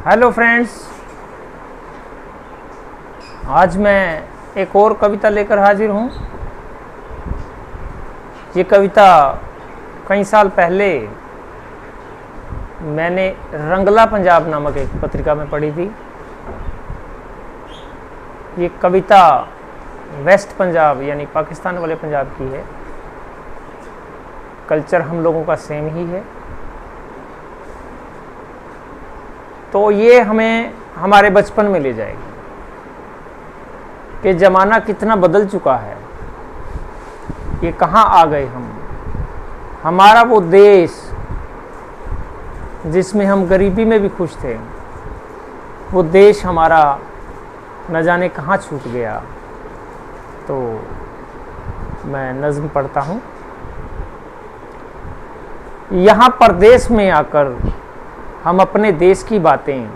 Hello friends, आज मैं एक और कविता लेकर हाजिर हूँ। ये कविता कई साल पहले मैंने रंगला पंजाब नामक एक पत्रिका में पढ़ी थी। ये कविता वेस्ट पंजाब यानी पाकिस्तान वाले पंजाब की है। कल्चर हम लोगों का सेम ही है, तो ये हमें हमारे बचपन में ले जाएगी कि ज़माना कितना बदल चुका है, ये कहाँ आ गए हम। हमारा वो देश जिसमें हम गरीबी में भी खुश थे, वो देश हमारा न जाने कहाँ छूट गया। तो मैं नज़्म पढ़ता हूँ। यहाँ परदेश में आकर हम अपने देश की बातें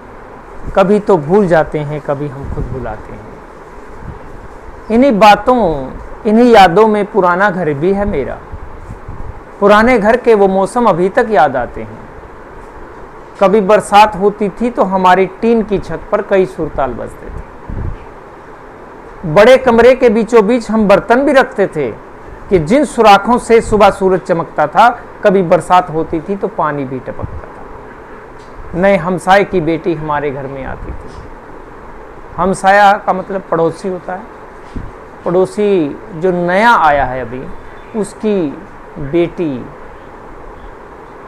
कभी तो भूल जाते हैं, कभी हम खुद भुलाते हैं। इन्हीं बातों, इन्हीं यादों में पुराना घर भी है मेरा। पुराने घर के वो मौसम अभी तक याद आते हैं। कभी बरसात होती थी तो हमारी टीन की छत पर कई सुरताल बजते थे। बड़े कमरे के बीचों बीच हम बर्तन भी रखते थे कि जिन सुराखों से सुबह सूरज चमकता था, कभी बरसात होती थी तो पानी भी टपकता था। नए हमसाये की बेटी हमारे घर में आती थी। हमसाया का मतलब पड़ोसी होता है। पड़ोसी जो नया आया है अभी, उसकी बेटी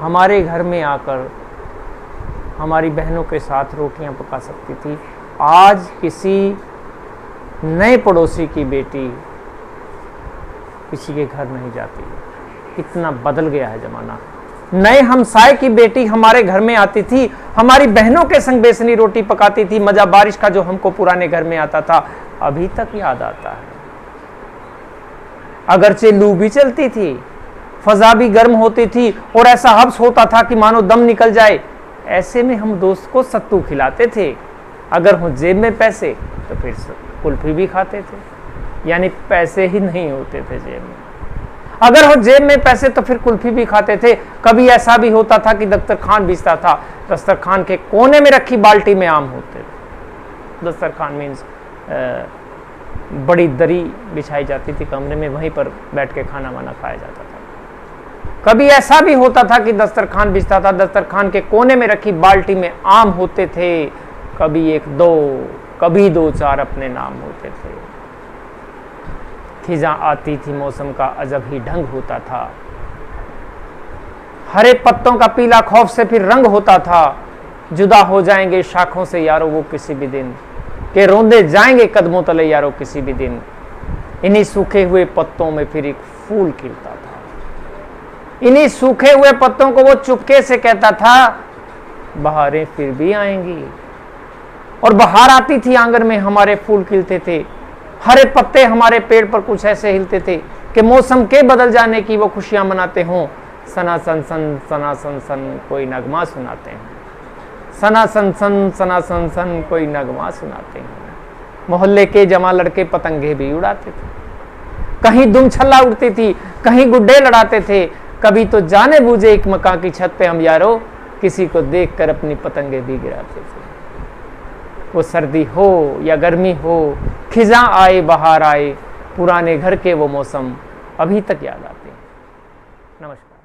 हमारे घर में आकर हमारी बहनों के साथ रोटियां पका सकती थी। आज किसी नए पड़ोसी की बेटी किसी के घर नहीं जाती। इतना बदल गया है ज़माना। नए हमसाये की बेटी हमारे घर में आती थी, हमारी बहनों के संग बेसनी रोटी पकाती थी। मजा बारिश का जो हमको पुराने घर में आता था, अभी तक याद आता है। अगरचे लू भी चलती थी, फजा भी गर्म होती थी और ऐसा हब्स होता था कि मानो दम निकल जाए। ऐसे में हम दोस्त को सत्तू खिलाते थे। अगर हो जेब में पैसे तो फिर कुल्फी भी खाते थे, यानी पैसे ही नहीं होते थे जेब में। अगर हो जेब में पैसे तो फिर कुल्फी भी खाते थे। कभी ऐसा भी होता था कि दस्तरखान बिछता था, दस्तरखान के कोने में रखी बाल्टी में आम होते थे। दस्तरखान मीन्स बड़ी दरी बिछाई जाती थी कमरे में, वहीं पर बैठ के खाना वाना खाया जाता था। कभी ऐसा भी होता था कि दस्तरखान बिछता था, दस्तरखान के कोने में रखी बाल्टी में आम होते थे। कभी एक दो, कभी दो चार अपने नाम होते थे। खिजा आती थी, मौसम का अजब ही ढंग होता था। हरे पत्तों का पीला खौफ से फिर रंग होता था। जुदा हो जाएंगे शाखों से यारो वो किसी भी दिन, के रोंदे जाएंगे कदमों तले यारो किसी भी दिन। इन्हीं सूखे हुए पत्तों में फिर एक फूल खिलता था। इन्हीं सूखे हुए पत्तों को वो चुपके से कहता था, बहारें फिर भी आएंगी। और बहार आती थी, आंगन में हमारे फूल खिलते थे। हरे पत्ते हमारे पेड़ पर कुछ ऐसे हिलते थे कि मौसम के बदल जाने की वो खुशियां मनाते हों। सना सन सन सना सन सन कोई नगमा सुनाते हैं। सना सन सन सना सन सन कोई नगमा सुनाते हैं। मोहल्ले के जमा लड़के पतंगे भी उड़ाते थे। कहीं दुम छल्ला उड़ती थी, कहीं गुड्डे लड़ाते थे। कभी तो जाने बूझे एक मकान की छत पे हम यारो किसी को देख कर अपनी पतंगे भी गिराते थे। वो सर्दी हो या गर्मी हो, खिजा आए बहार आए, पुराने घर के वो मौसम अभी तक याद आते हैं। नमस्कार।